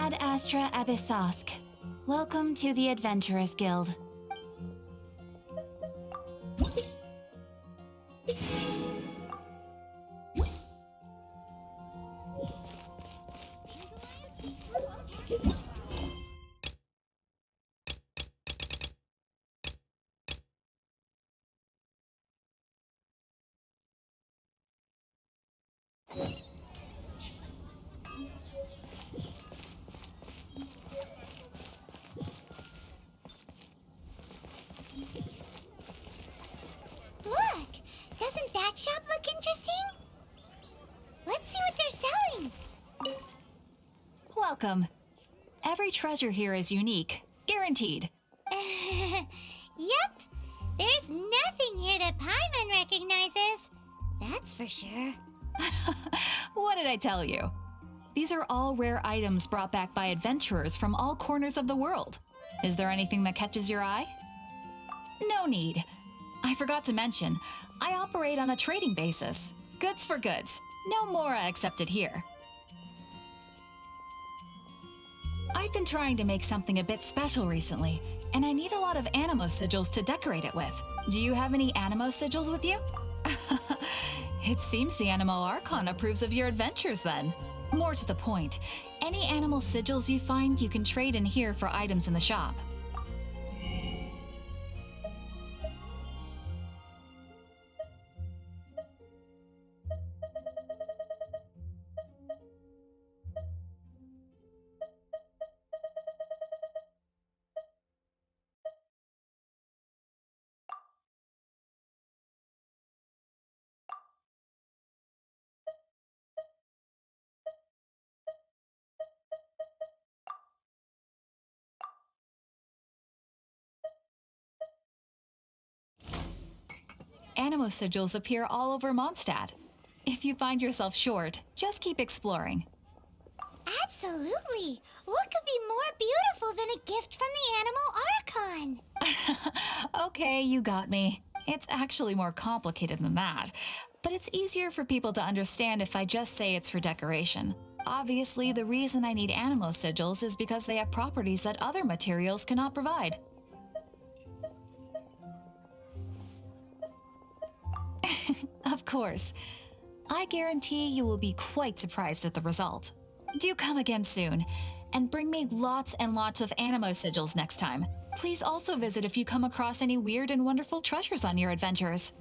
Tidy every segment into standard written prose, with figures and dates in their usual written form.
Ad Astra Abyssosk. Welcome to the Adventurers Guild. Look! Doesn't that shop look interesting? Let's see what they're selling! Welcome. Every treasure here is unique, guaranteed. Yep! There's nothing here that Paimon recognizes. That's for sure. What did I tell you? These are all rare items brought back by adventurers from all corners of the world. Is there anything that catches your eye? No need. I forgot to mention, I operate on a trading basis. Goods for goods. No Mora accepted here. I've been trying to make something a bit special recently, and I need a lot of animo sigils to decorate it with. Do you have any animo sigils with you? It seems the Animo Archon approves of your adventures then. More to the point, any animal sigils you find you can trade in here for items in the shop. Animo sigils appear all over Mondstadt. If you find yourself short, just keep exploring. Absolutely! What could be more beautiful than a gift from the Animal Archon? Okay, you got me. It's actually more complicated than that, but it's easier for people to understand if I just say it's for decoration. Obviously, the reason I need animo sigils is because they have properties that other materials cannot provide. Of course. I guarantee you will be quite surprised at the result. Do come again soon, and bring me lots and lots of animo sigils next time. Please also visit if you come across any weird and wonderful treasures on your adventures.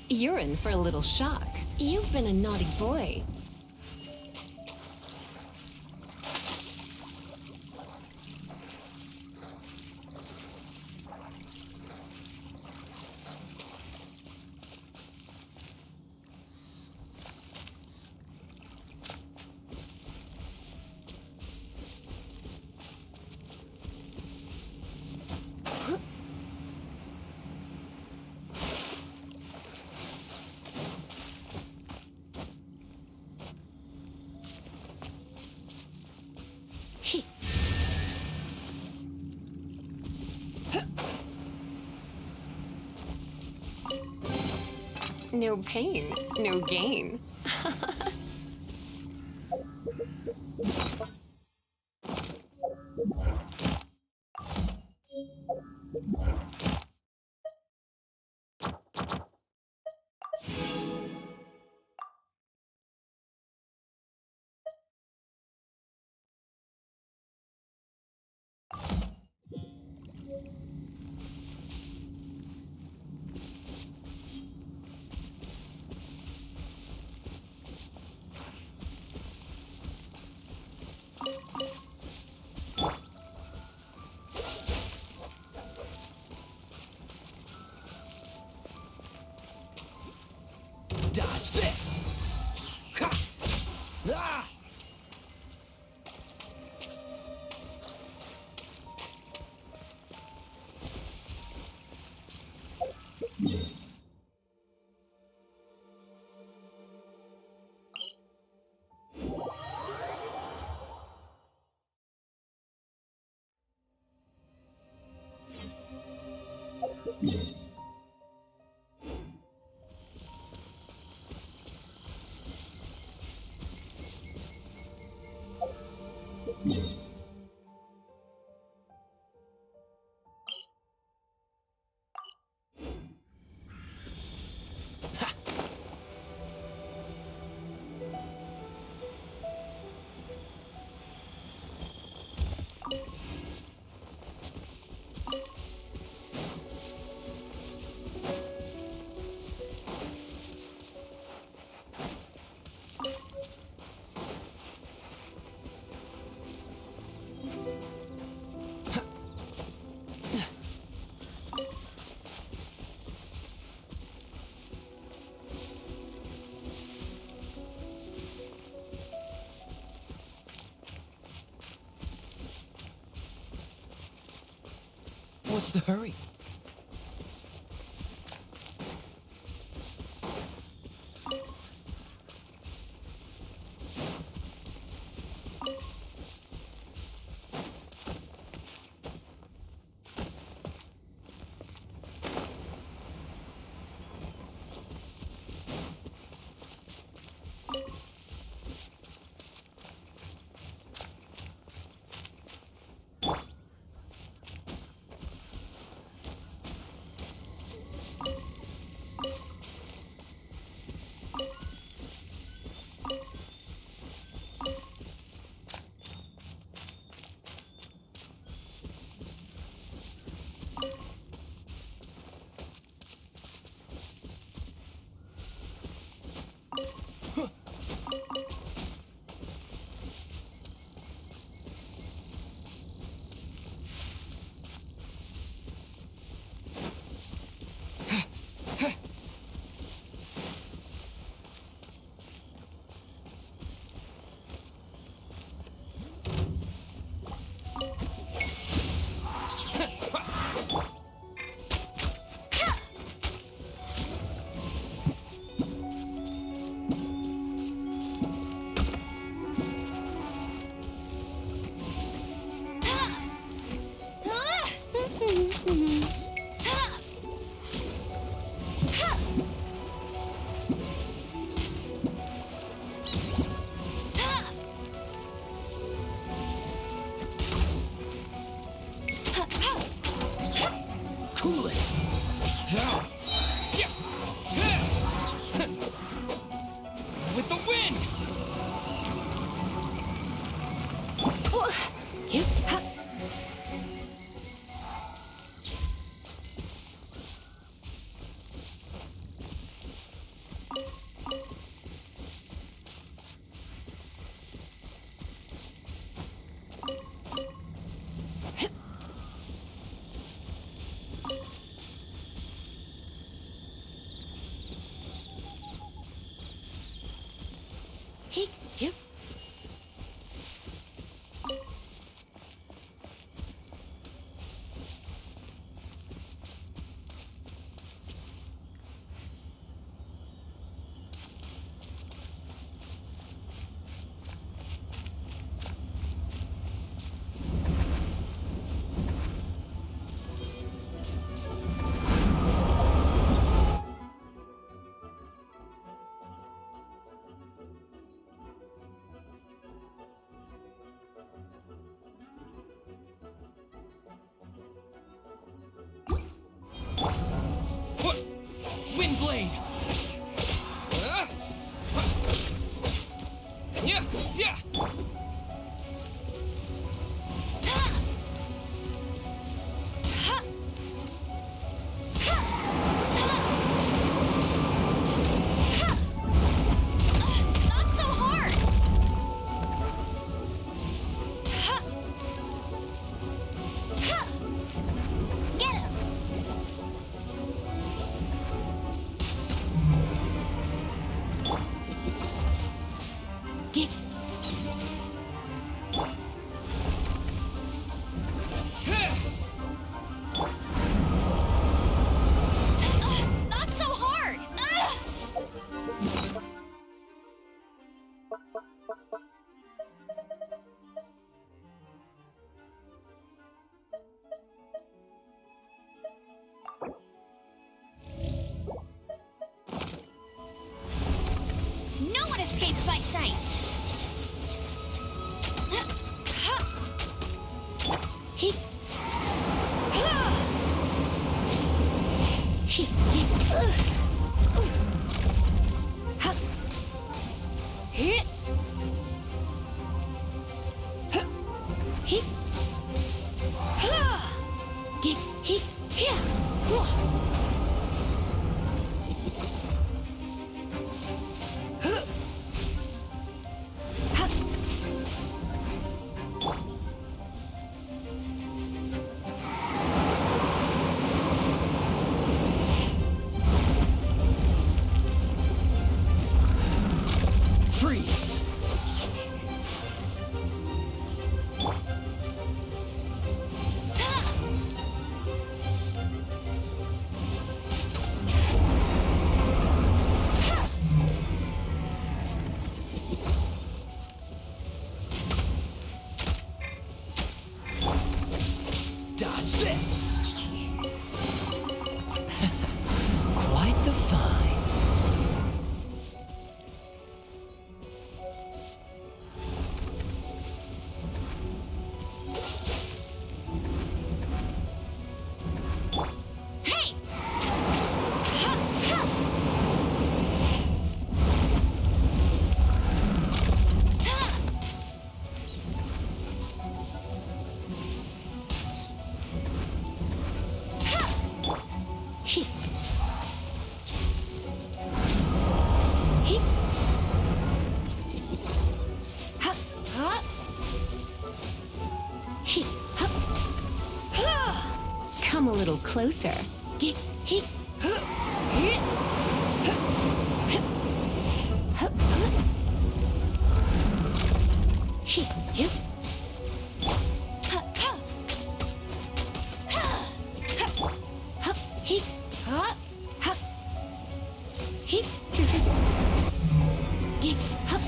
You're in for a little shock. You've been a naughty boy. No pain, no gain. Dodge this! Ha! Ah! What's the hurry? Cool it! With the wind! Wind blade! Yeah! Not so hard! Get him! Not so hard! No one escapes my sights! Freeze! Dodge this! Quite the find. Hey! He. He. Ha. Ha. He. Ha. Ha. Come a little closer. He. He. Ha. He. Ha. Ha. Ha. He. He. Ha. Ha. Ha. Ha. He. Ha. Ha. He. He. Ha.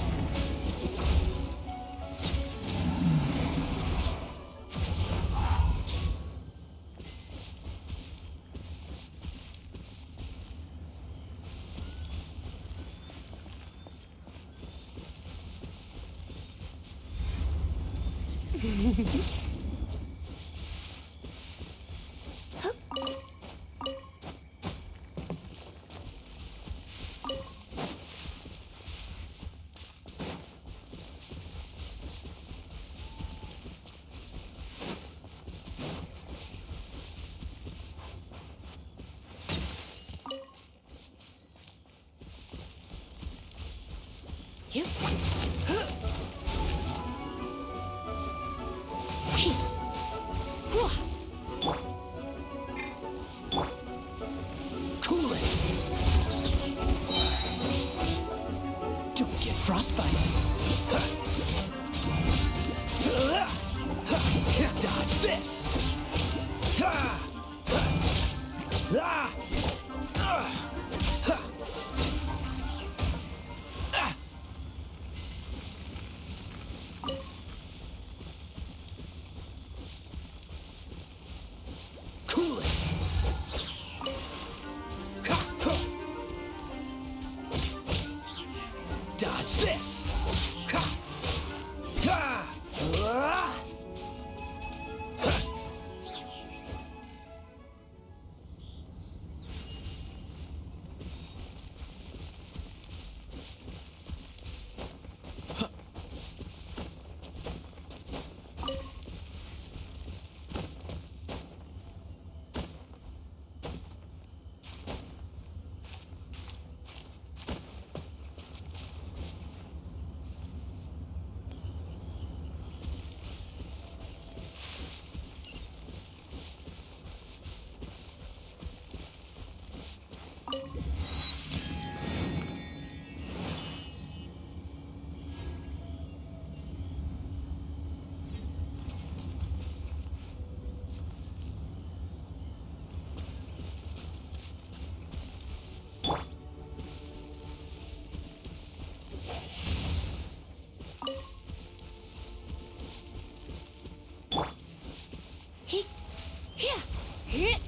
You. He. Whoa. Cool it! Don't get frostbite. Dodge this! Cool it! Dodge this! He. Here. Here.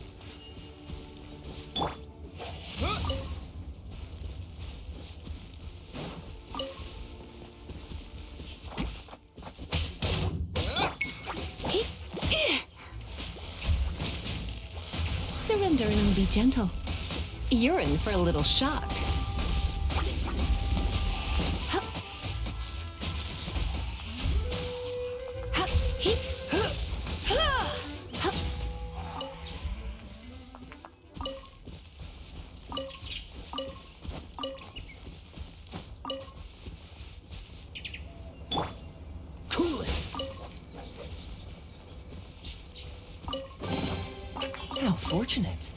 He. Surrender and be gentle. You're in for a little shock. Ha. Ha. He. Ha. Ha. Ha. Cool it! How fortunate.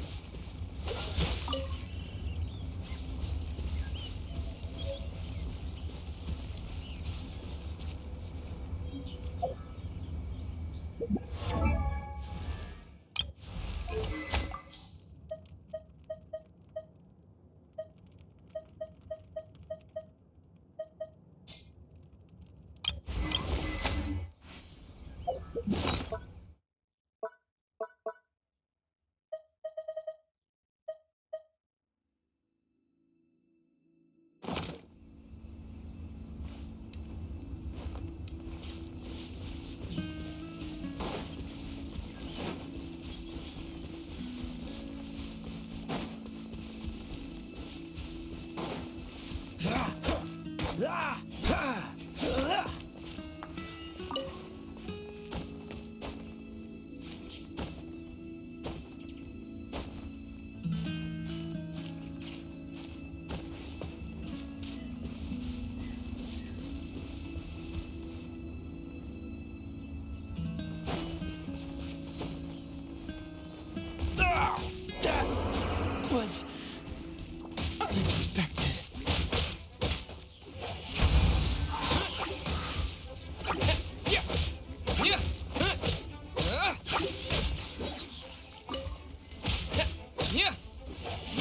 That was unexpected.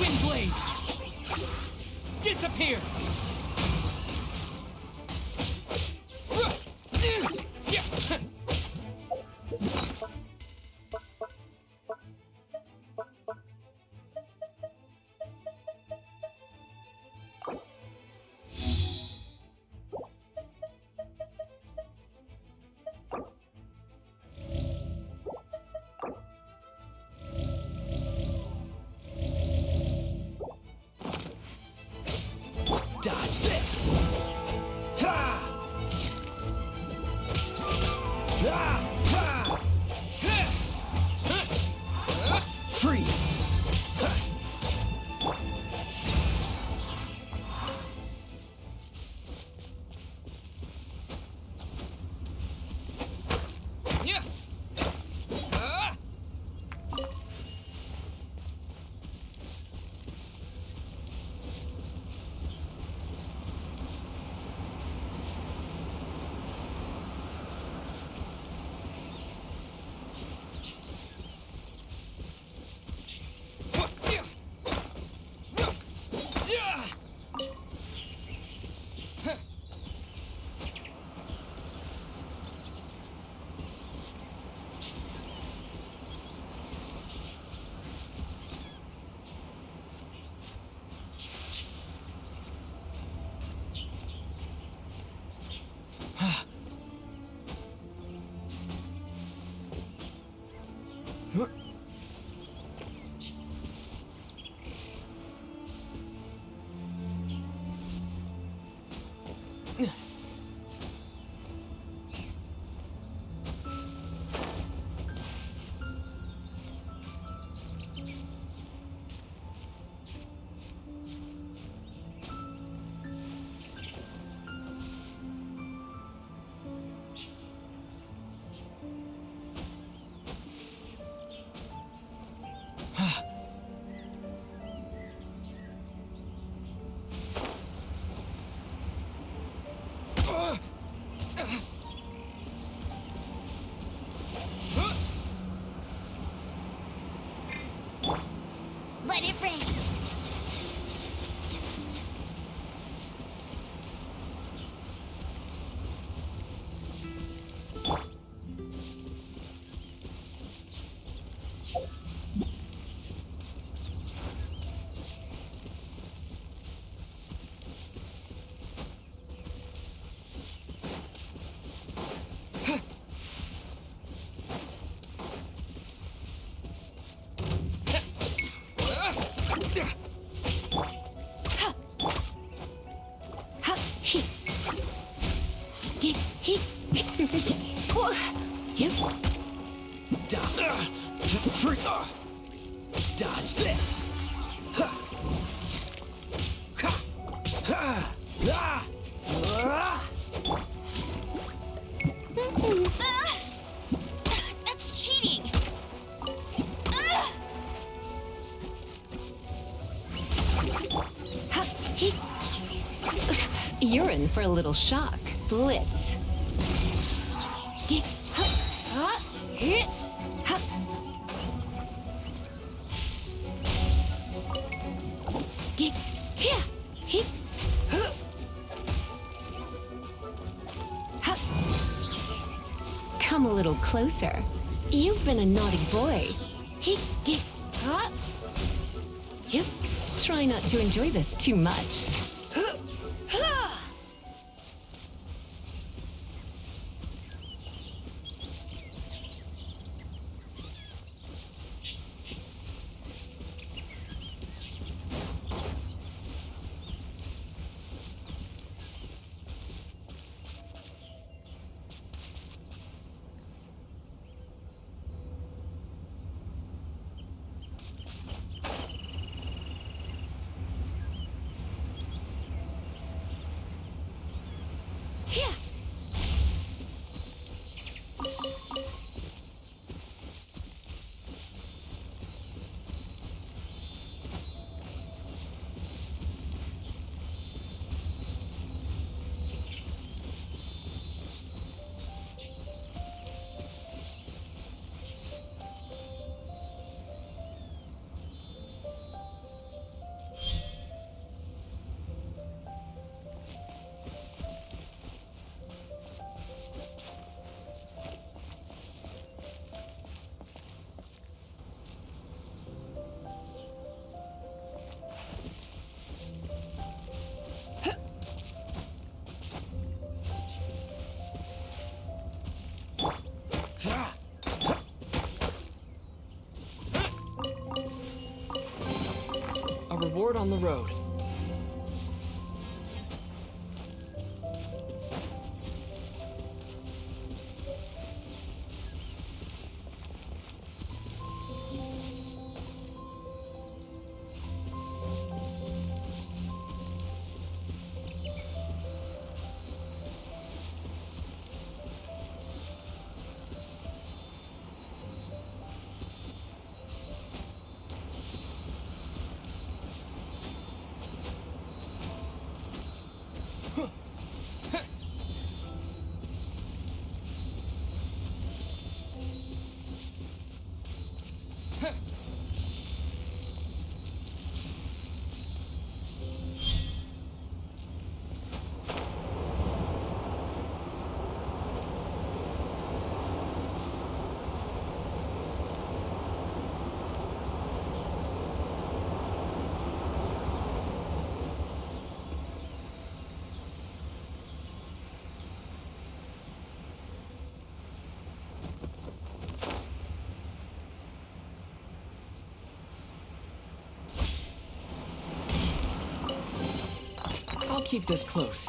Windblade! Disappear! Dodge this! Ha! Ah! Ha! Freeze! Let it rain. Dodge this! Ha! Ha! Ha! Ah! Ah! That's cheating. You're in for a little shock. Blitz. Come a little closer. You've been a naughty boy. Huh? Yep. Try not to enjoy this too much. A reward on the road. I'll keep this close.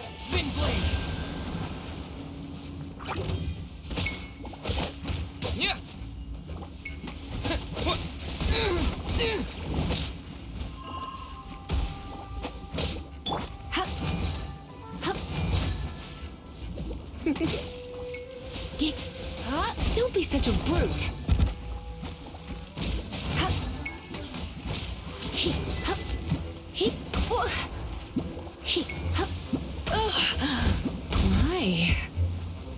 Spin blade! Yeah! Don't be such a brute. My,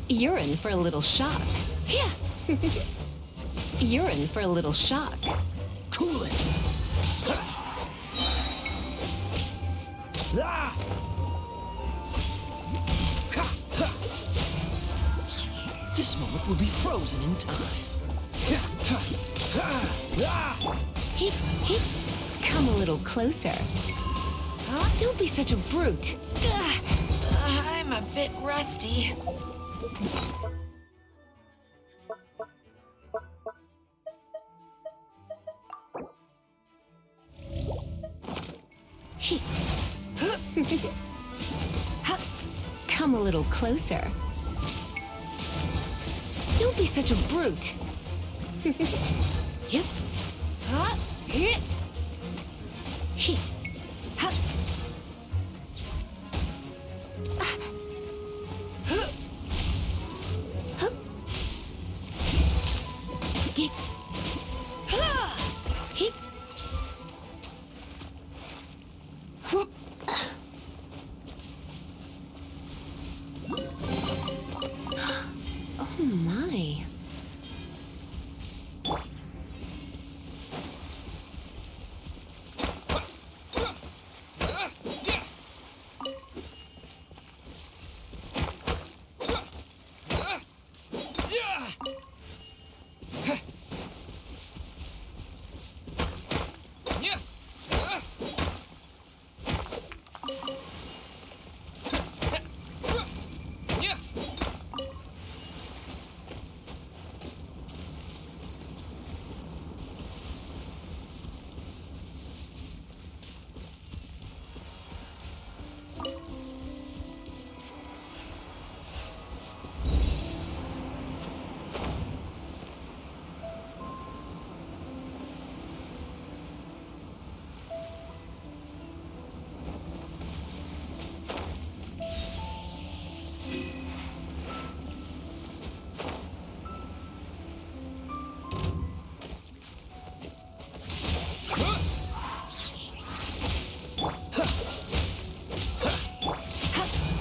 you're in for a little shock. You're in for a little shock. Cool it! Ah! This moment will be frozen in time. Hip, hip. Come a little closer. Don't be such a brute. I'm a bit rusty. Hip. Come a little closer. Don't be such a brute. Yep. Hip. Hip. Hip. Oh my.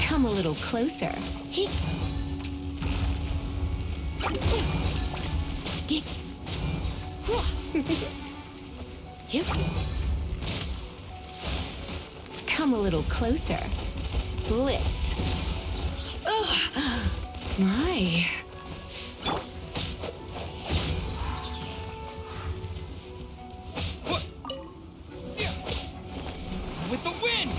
Come a little closer. Hip. Hip. Yep. Come a little closer. Blitz. Oh, my. With the wind!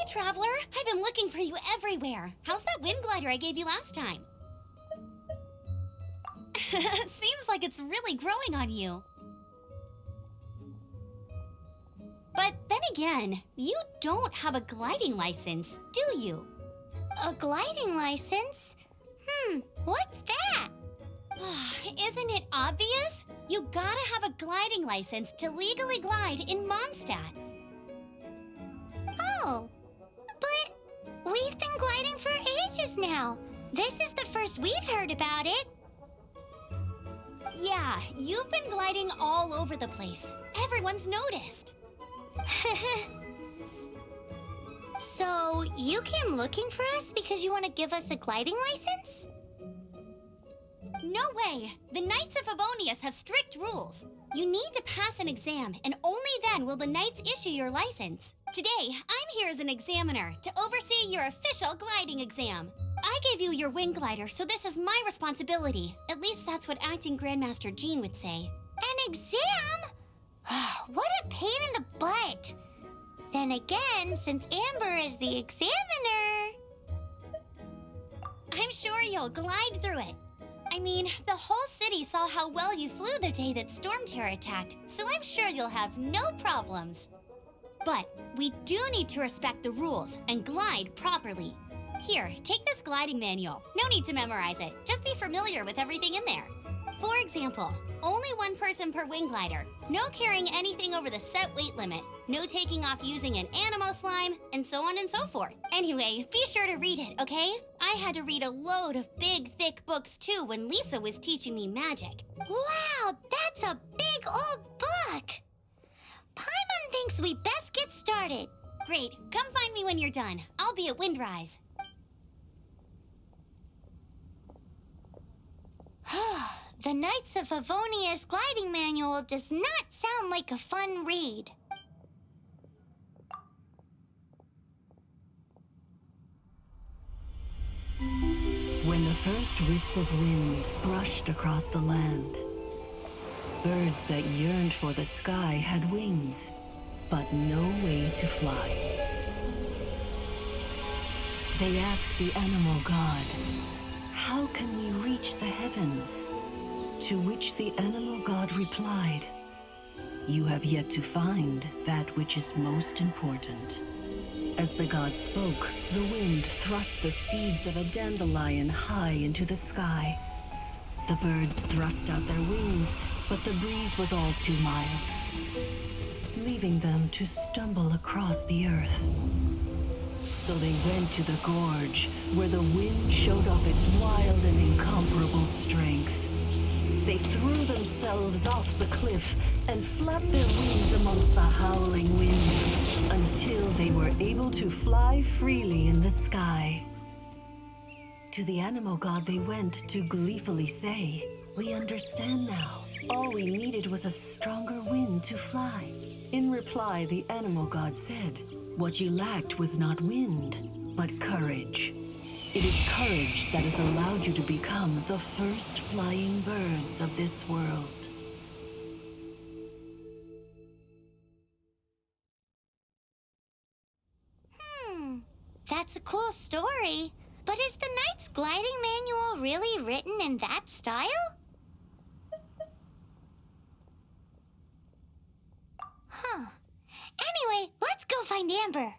Traveler, I've been looking for you everywhere. How's that wind glider I gave you last time? Seems like it's really growing on you. But then again, you don't have a gliding license, do you? A gliding license? What's that? Isn't it obvious? You gotta have a gliding license to legally glide in Mondstadt. Oh. But we've been gliding for ages now. This is the first we've heard about it. Yeah, you've been gliding all over the place. Everyone's noticed. So, you came looking for us because you want to give us a gliding license? No way! The Knights of Favonius have strict rules. You need to pass an exam, and only then will the Knights issue your license. Today, I'm here as an examiner to oversee your official gliding exam. I gave you your wing glider, so this is my responsibility. At least that's what Acting Grandmaster Jean would say. An exam? What a pain in the butt. Then again, since Amber is the examiner... I'm sure you'll glide through it. I mean, the whole city saw how well you flew the day that Storm Terror attacked, so I'm sure you'll have no problems. But we do need to respect the rules and glide properly. Here, take this gliding manual. No need to memorize it, just be familiar with everything in there. For example, only one person per wing glider, no carrying anything over the set weight limit, no taking off using an Animo slime, and so on and so forth. Anyway, be sure to read it, okay? I had to read a load of big, thick books too when Lisa was teaching me magic. Wow, that's a big old book! Paimon thinks we best get started. Great, come find me when you're done. I'll be at Windrise. The Knights of Favonius gliding manual does not sound like a fun read. When the first wisp of wind brushed across the land, birds that yearned for the sky had wings, but no way to fly. They asked the animal god, "How can we reach the heavens?" To which the animal god replied, "You have yet to find that which is most important." As the god spoke, the wind thrust the seeds of a dandelion high into the sky. The birds thrust out their wings, but the breeze was all too mild, leaving them to stumble across the earth. So they went to the gorge, where the wind showed off its wild and incomparable strength. They threw themselves off the cliff and flapped their wings amongst the howling winds until they were able to fly freely in the sky. To the animal god they went to gleefully say, "We understand now. All we needed was a stronger wind to fly. In reply, the animal god said, "What you lacked was not wind, but courage. It is courage that has allowed you to become the first flying birds of this world." That's a cool story. But is the Knight's gliding manual really written in that style? Huh. Anyway, let's go find Amber.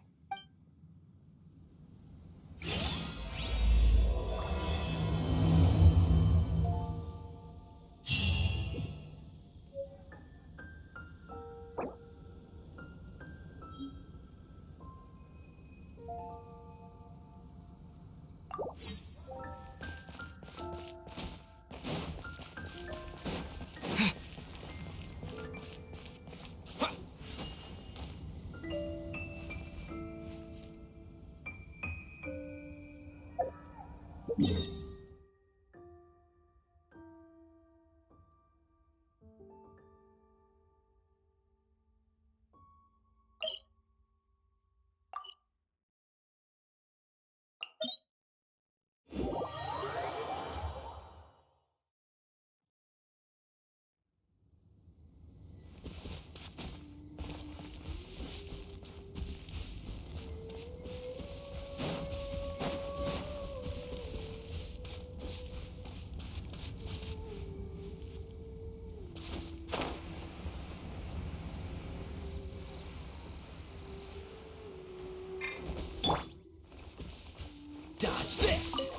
Dodge this!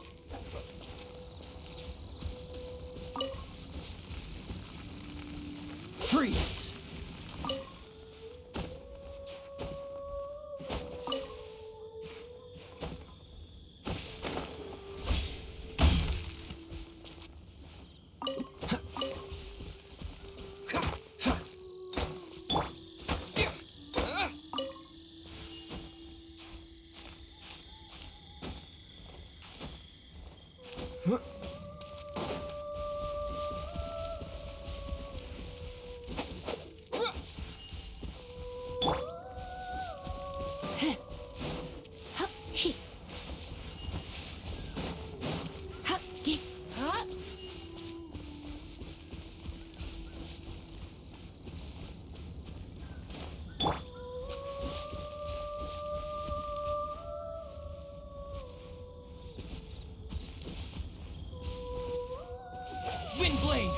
Freeze! Wind blade!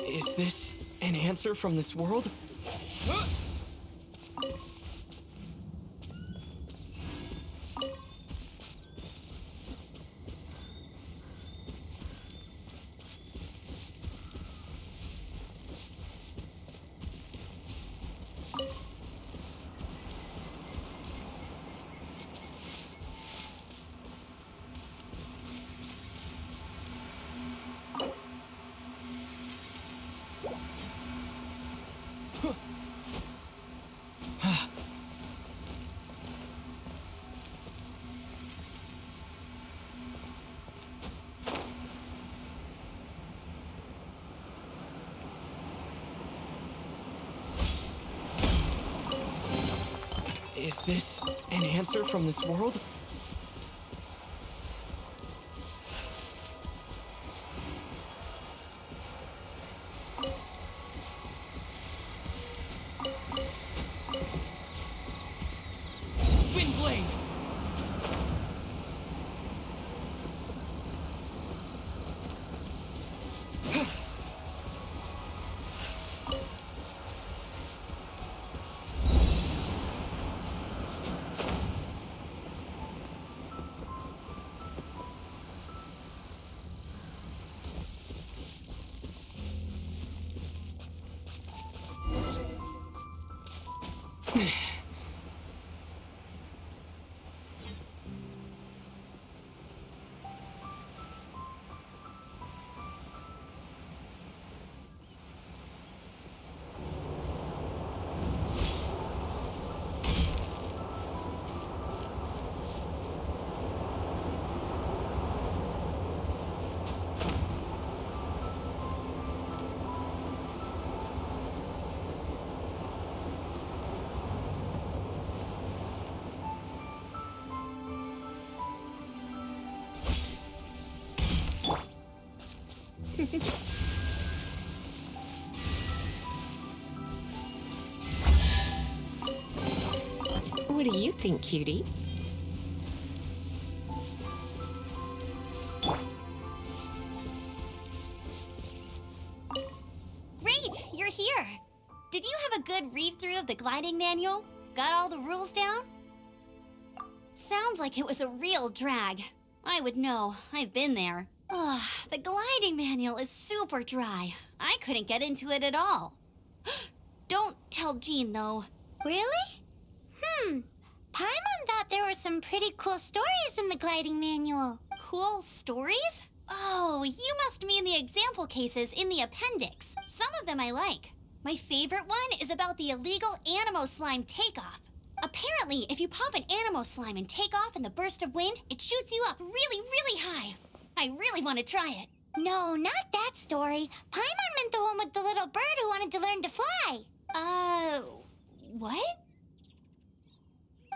Is this an answer from this world? Is this an answer from this world? Wind blade! What do you think, cutie? Great, you're here. Did you have a good read-through of the gliding manual? Got all the rules down? Sounds like it was a real drag. I would know. I've been there. Ugh, the gliding manual is super dry. I couldn't get into it at all. Don't tell Jean, though. Really? Paimon thought there were some pretty cool stories in the gliding manual. Cool stories? Oh, you must mean the example cases in the appendix. Some of them I like. My favorite one is about the illegal Animo slime takeoff. Apparently, if you pop an Animo slime and take off in the burst of wind, it shoots you up really, really high. I really want to try it. No, not that story. Paimon meant the one with the little bird who wanted to learn to fly. What?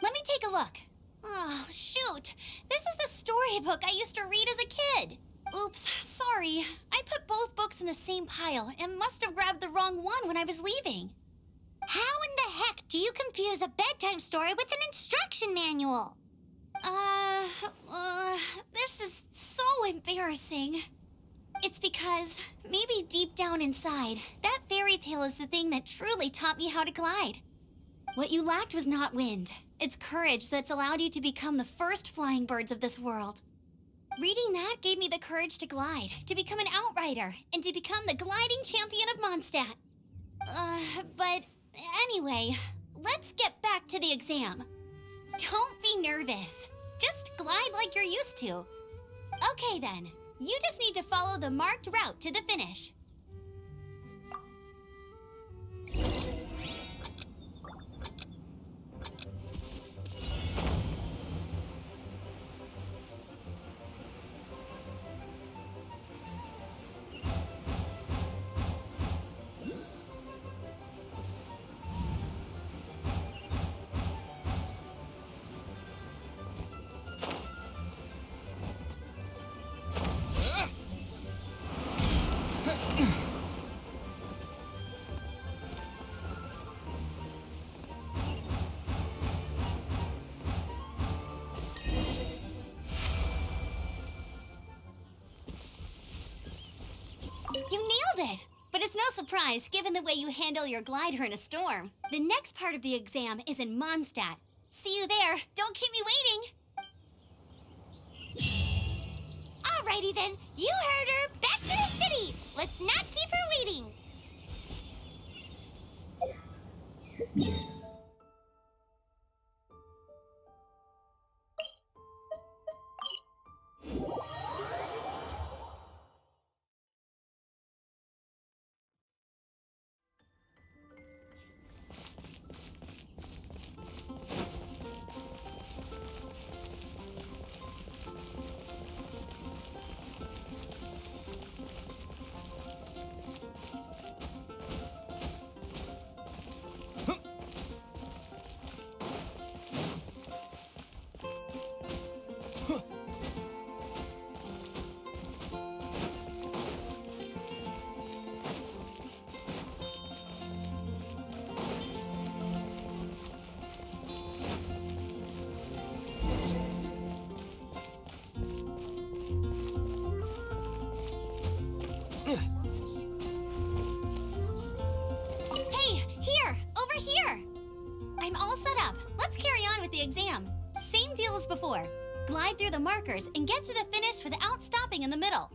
Let me take a look. Oh, shoot. This is the storybook I used to read as a kid. Oops, sorry. I put both books in the same pile and must have grabbed the wrong one when I was leaving. How in the heck do you confuse a bedtime story with an instruction manual? This is so embarrassing. It's because, maybe deep down inside, that fairy tale is the thing that truly taught me how to glide. What you lacked was not wind. It's courage that's allowed you to become the first flying birds of this world. Reading that gave me the courage to glide, to become an outrider, and to become the gliding champion of Mondstadt. But anyway, let's get back to the exam. Don't be nervous. Just glide like you're used to. Okay then, you just need to follow the marked route to the finish. You nailed it! But it's no surprise, given the way you handle your glider in a storm. The next part of the exam is in Mondstadt. See you there. Don't keep me waiting. Alrighty then, you heard her. Back to the city. Let's not keep her waiting. Hey, here! Over here! I'm all set up. Let's carry on with the exam. Same deal as before. Glide through the markers and get to the finish without stopping in the middle.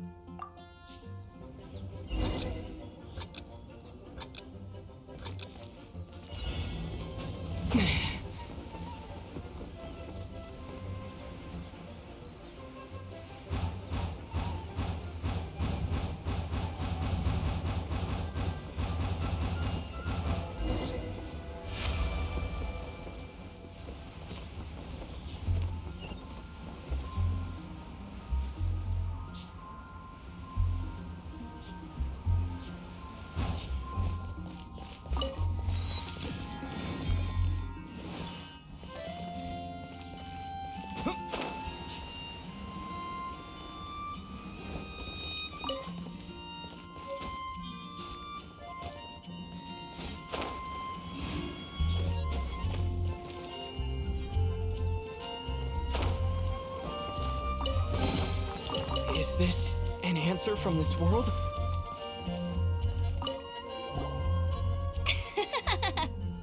Is this an answer from this world?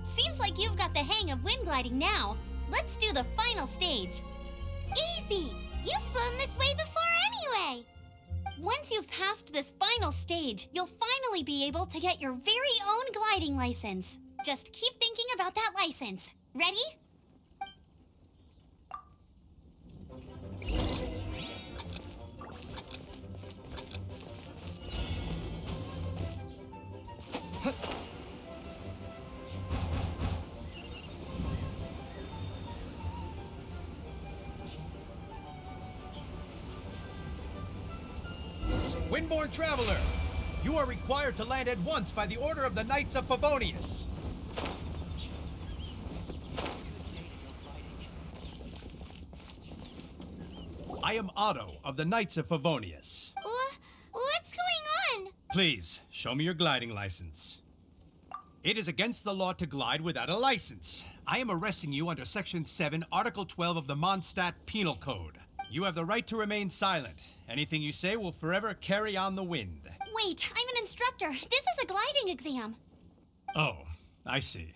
Seems like you've got the hang of wind gliding now. Let's do the final stage. Easy! You've flown this way before anyway! Once you've passed this final stage, you'll finally be able to get your very own gliding license. Just keep thinking about that license. Ready? Windborne Traveler, you are required to land at once by the order of the Knights of Favonius. I am Otto of the Knights of Favonius. What's going on? Please, show me your gliding license. It is against the law to glide without a license. I am arresting you under Section 7, Article 12 of the Mondstadt Penal Code. You have the right to remain silent. Anything you say will forever carry on the wind. Wait, I'm an instructor. This is a gliding exam. Oh, I see.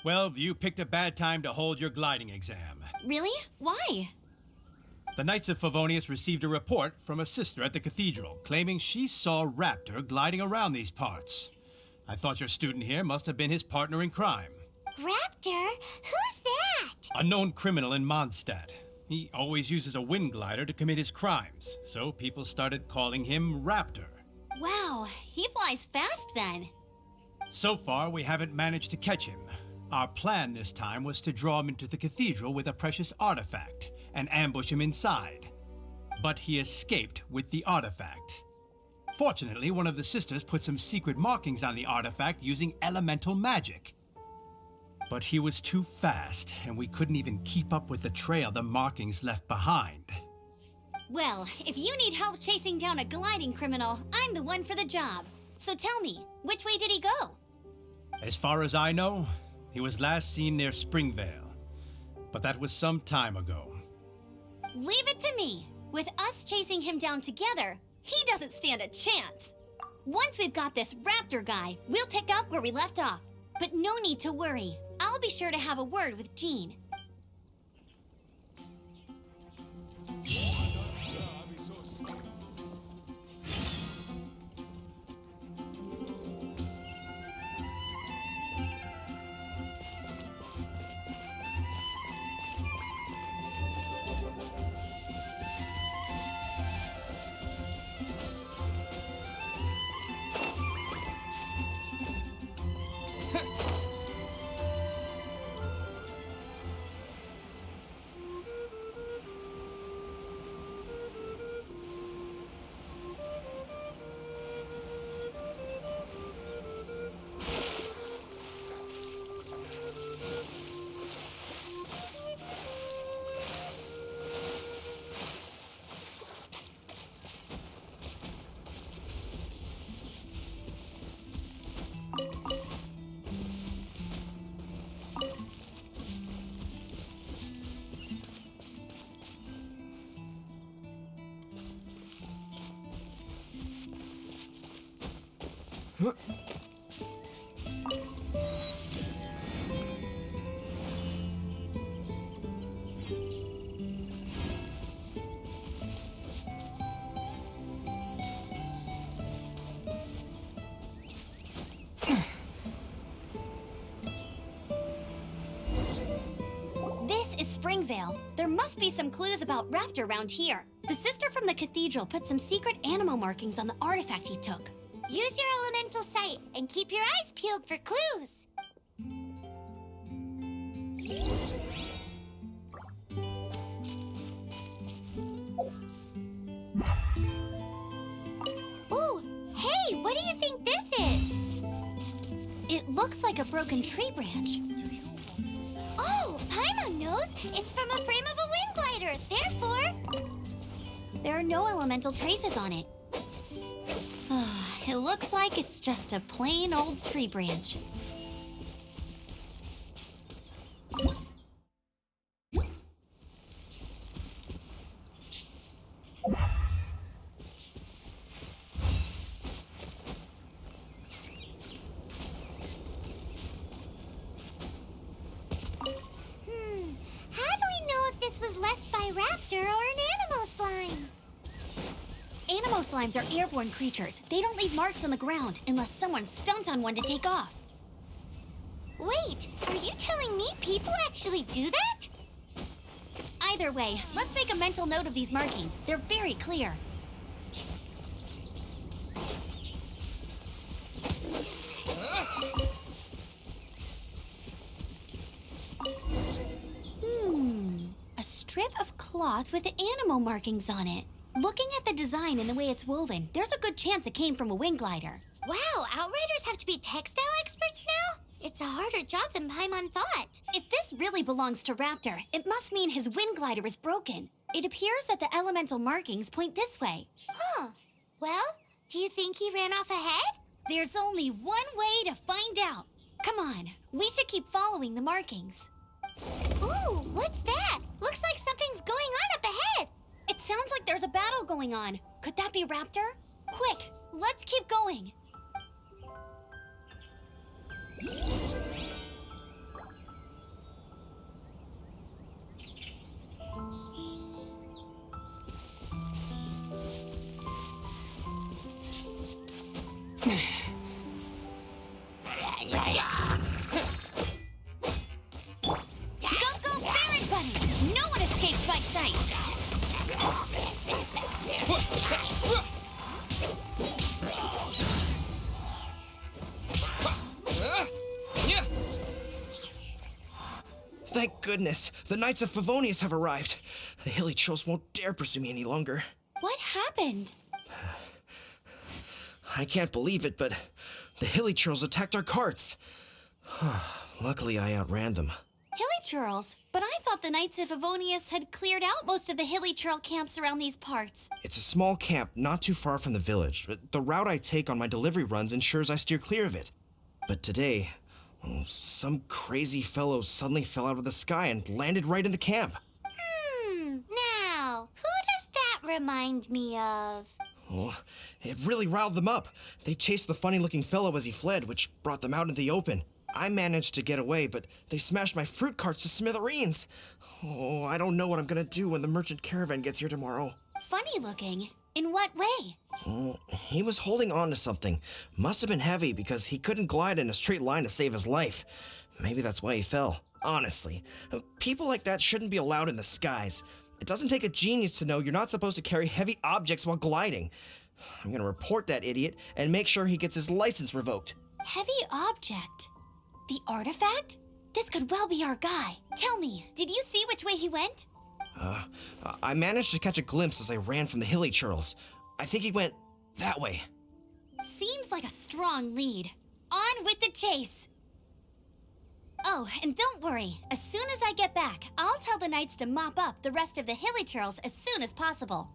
Well, you picked a bad time to hold your gliding exam. Really? Why? The Knights of Favonius received a report from a sister at the cathedral claiming she saw Raptor gliding around these parts. I thought your student here must have been his partner in crime. Raptor? Who's that? A known criminal in Mondstadt. He always uses a wind glider to commit his crimes, so people started calling him Raptor. Wow, he flies fast then. So far, we haven't managed to catch him. Our plan this time was to draw him into the cathedral with a precious artifact and ambush him inside. But he escaped with the artifact. Fortunately, one of the sisters put some secret markings on the artifact using elemental magic. But he was too fast, and we couldn't even keep up with the trail the markings left behind. Well, if you need help chasing down a gliding criminal, I'm the one for the job. So tell me, which way did he go? As far as I know, he was last seen near Springvale. But that was some time ago. Leave it to me. With us chasing him down together, he doesn't stand a chance. Once we've got this Raptor guy, we'll pick up where we left off. But no need to worry. I'll be sure to have a word with Jean. This is Springvale. There must be some clues about Raptor around here. The sister from the cathedral put some secret animal markings on the artifact he took. Use your elemental sight and keep your eyes peeled for clues. Ooh, hey, what do you think this is? It looks like a broken tree branch. Oh, Paimon knows. It's from a frame of a wind glider. Therefore, There are no elemental traces on it. It looks like it's just a plain old tree branch. slimes are airborne creatures. They don't leave marks on the ground unless someone stomped on one to take off. Wait, are you telling me people actually do that? Either way, let's make a mental note of these markings. They're very clear. A strip of cloth with animal markings on it. Looking at the design and the way it's woven, there's a good chance it came from a wing glider. Wow, Outriders have to be textile experts now? It's a harder job than Paimon thought. If this really belongs to Raptor, it must mean his wind glider is broken. It appears that the elemental markings point this way. Huh. Well, do you think he ran off ahead? There's only one way to find out. Come on, we should keep following the markings. Ooh, what's that? Looks like something's going on up ahead. It sounds like there's a battle going on. Could that be Raptor? Quick, let's keep going. Go, Baron Bunny! No one escapes my sight! Thank goodness, the Knights of Favonius have arrived. The hilly trolls won't dare pursue me any longer. What happened? I can't believe it, but the hilly trolls attacked our carts. Luckily, I outran them. Hilly Churls? But I thought the Knights of Favonius had cleared out most of the Hilly Churl camps around these parts. It's a small camp not too far from the village. The route I take on my delivery runs ensures I steer clear of it. But today, some crazy fellow suddenly fell out of the sky and landed right in the camp. Now, who does that remind me of? Oh, it really riled them up. They chased the funny-looking fellow as he fled, which brought them out into the open. I managed to get away, but they smashed my fruit carts to smithereens. Oh, I don't know what I'm gonna do when the merchant caravan gets here tomorrow. Funny looking? In what way? He was holding on to something. Must have been heavy because he couldn't glide in a straight line to save his life. Maybe that's why he fell. Honestly, people like that shouldn't be allowed in the skies. It doesn't take a genius to know you're not supposed to carry heavy objects while gliding. I'm gonna report that idiot and make sure he gets his license revoked. Heavy object? The artifact? This could well be our guy. Tell me, did you see which way he went? I managed to catch a glimpse as I ran from the hilly churls. I think he went that way. Seems like a strong lead. On with the chase! Oh, and don't worry. As soon as I get back, I'll tell the knights to mop up the rest of the hilly churls as soon as possible.